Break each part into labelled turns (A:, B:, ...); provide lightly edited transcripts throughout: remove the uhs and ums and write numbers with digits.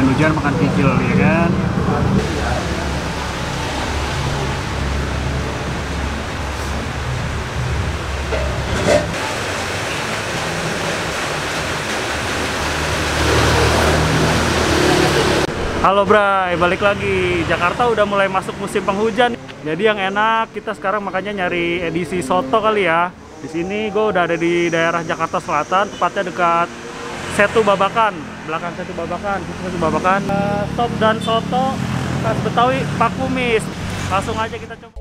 A: Hujan-hujan makan kikil ya kan. Halo Bray, balik lagi. Jakarta udah mulai masuk musim penghujan. Jadi yang enak kita sekarang makanya nyari edisi soto kali ya. Di sini gue udah ada di daerah Jakarta Selatan, tepatnya dekat Setu Babakan, belakang Setu Babakan, sop dan soto khas Betawi Pak Kumis. Langsung aja kita coba.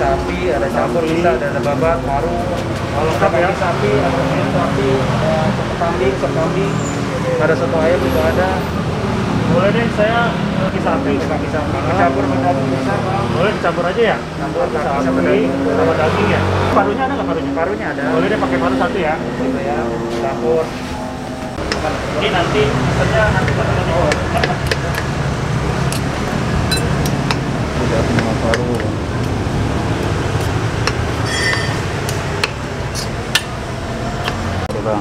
B: Sapi, ada campur bisa, ada babat, paru. Kalau kaki sapi, ada sapi, sop kambing, ada soto ayam juga ada.
A: Boleh deh, saya kaki sapi.
B: Campur sama daging bisa, Bang.
A: Boleh campur aja ya?
B: Campur kaki sama
A: Sapi
B: daging.
A: sama daging ya? Parunya ada nggak parunya?
B: Parunya ada.
A: Boleh deh pakai paru satu ya?
B: Gitu ya, campur.
A: Ini nanti pesannya nanti pakai
B: Udah semua paru.
A: Bang.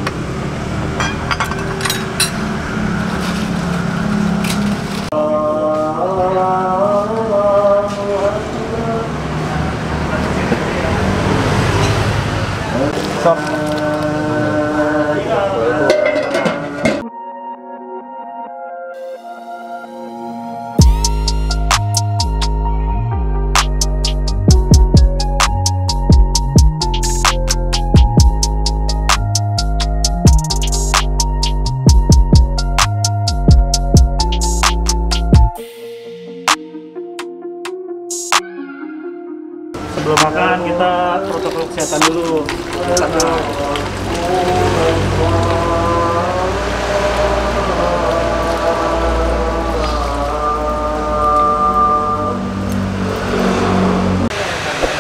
B: Sop.
A: Sebelum makan kita protokol kesehatan dulu. Karena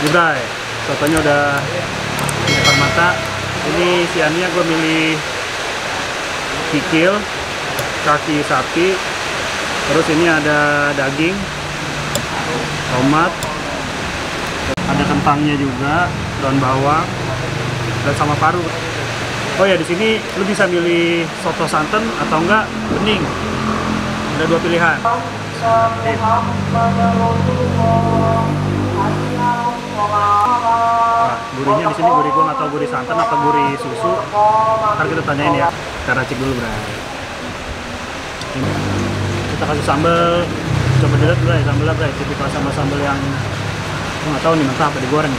A: udah, sotonya udah di depan mata. Ini siannya gue milih kikil, kaki sapi. Terus ini ada daging, tomat, ada kentangnya juga, daun bawang, dan sama paru. Oh ya, di sini lu bisa milih soto santan atau enggak bening. Ada dua pilihan. Nah, gurihnya di sini gurih, gua nggak tahu gurih santan apa gurih susu. Ntar kita tanyain ya. Kita racik dulu, Bray. Ini. Kita kasih sambal. Coba dilihat, Bray, sambalnya, Bray. Tipikal sambal yang gue nggak tahu nih mentah apa digoreng.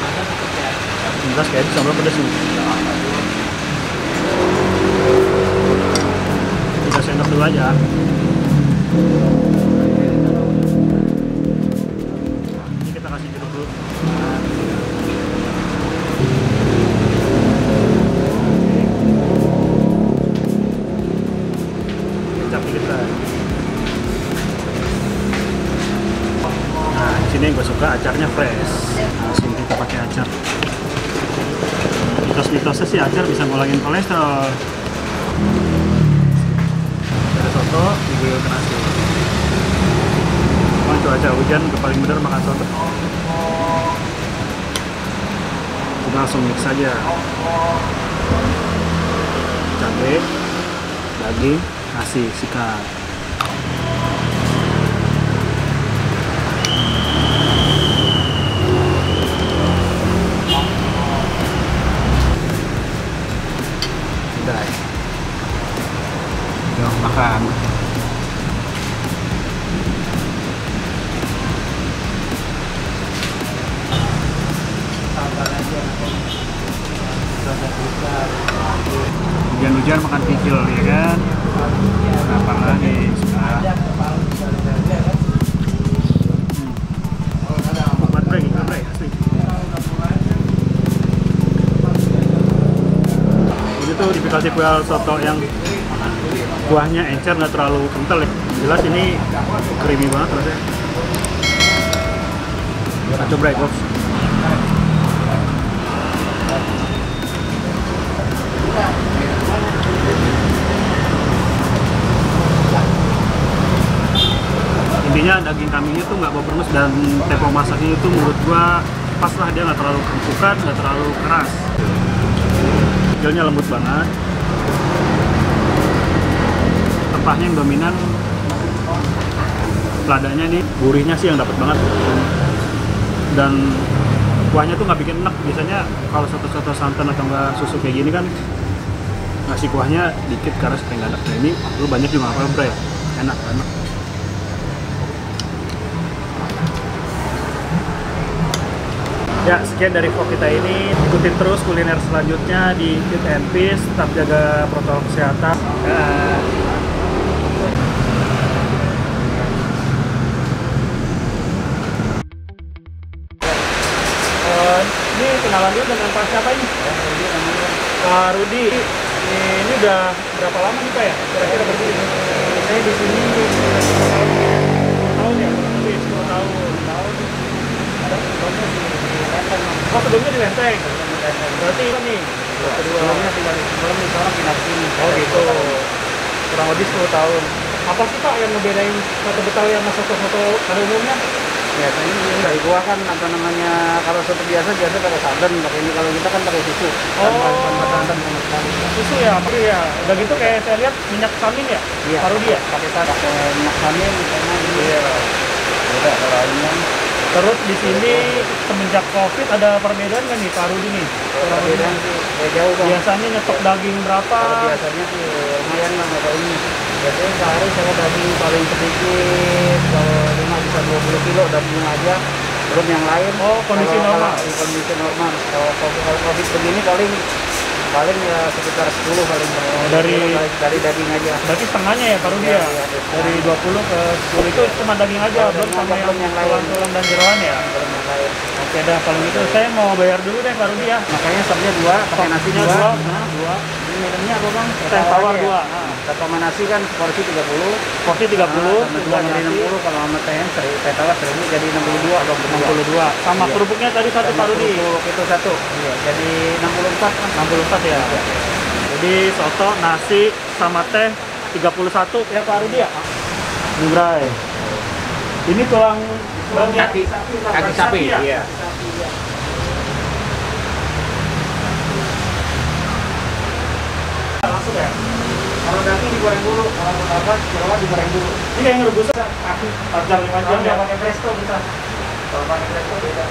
A: Jelas kayak itu sambal pedas nih. 3 sendok dulu aja. Ini kita kasih jeruk dulu. Kecap dikit lah. Nah, di sini gue suka acarnya fresh. Langsung kita pakai acar. Mitos-mitosnya sih acar bisa ngulangin kolesterol. Ada soto, diguyur ke nasi. Emang cuaca hujan, paling bener makan soto. Kita langsung mix aja. Cabai, daging, nasi, sikat. Yuk makan. Hujan-hujan makan kikil ya kan. Apa lagi sekarang? Buat break, asli. Ini tuh tipikal soto yang kuahnya encer, nggak terlalu kental ya. Jelas ini creamy banget rasanya. Kita coba ya, Box. intinya daging kambingnya tuh nggak bau berengus dan tempo masaknya itu menurut gua pas lah, dia nggak terlalu kempukan, nggak terlalu keras. Grillnya lembut banget, rempahnya yang dominan, ladanya nih gurihnya sih yang dapat banget, dan kuahnya tuh nggak bikin enak. Biasanya kalau soto-soto santan atau nggak susu kayak gini kan ngasih kuahnya dikit karena supaya nggak enak. Nah ini lu banyak juga apa bre, enak. Ya, sekian dari vlog kita ini. Ikutin terus kuliner selanjutnya di Fit and Peace. Tetap jaga protokol kesehatan. Ini kenalan dulu dengan Pak siapa ini? Pak Rudi. Ini udah berapa lama nih Pak ya? Kira-kira berdiri?
B: Saya di sini
A: 10 tahun ya? Lebih 10 tahun.
B: ada sebelumnya di Lenteng.
A: Oh, sebelumnya di Lenteng. Berarti ini nih?
B: Sebelumnya tinggal di sebelum di sekarang pindah ke sini.
A: Oh gitu.
B: Kurang lebih 10 tahun.
A: Apa sih Pak yang ngebedain soto Betawi sama soto-soto pada umumnya?
B: Biasanya ini dari gua kan apa namanya, kalau soto biasa pakai santan, pakai ini, kalau kita kan pakai susu. Tanpa santan sama sekali.
A: Susu ya, tapi ya udah gitu kayak saya lihat minyak samin ya?
B: Iya.
A: Paru dia?
B: Pakai minyak samin karena ini. Iya. Beda kalau ayam.
A: Terus di sini semenjak Covid ada perbedaan nggak nih Pak Rudi nih?
B: Perbedaan sih jauh Bang.
A: Biasanya nyetok daging berapa?
B: Kalau biasanya sih lumayan lah, nggak tahu ini. Biasanya sehari saya daging paling sedikit, kalau 5 bisa 20 kilo daging aja. Belum yang lain.
A: Oh, kondisi normal?
B: Kondisi normal. Kalau Covid begini paling ya sekitar 10 paling. Dari daging aja.
A: Berarti setengahnya ya Pak Rudi ya?
B: Iya,
A: Dari 20 ke 10 itu cuma daging aja, belum sama yang tulang-tulang dan jeroan ya?
B: Belum yang lain.
A: Oke dah, kalau gitu saya mau bayar dulu deh Pak Rudi ya.
B: Makanya sopnya 2, pakai nasi 2.
A: Nah, 2.
B: Ini minumnya apa Bang?
A: Teh tawar 2.
B: Sama nasi kan porsi 30.
A: Porsi 30,
B: Sama 2 jadi 60, kalau sama teh tawar 1000 jadi 62 atau
A: 62. Sama
B: Iya.
A: kerupuknya tadi satu Pak Rudi.
B: Kerupuk itu 1. Iya, jadi 64 kan.
A: 64 ya. Jadi soto, nasi, sama teh 31 ya Pak Rudi ya? Bray. Ini tulang
B: Kaki sapi.
A: ya?
B: Iya.
A: Langsung ya?
B: Kalau daging digoreng dulu, kalau jeroan digoreng dulu.
A: Ini kayak ngerebus kaki 4 jam 5 jam ya?
B: Pakai presto kita. Kalau pakai presto beda.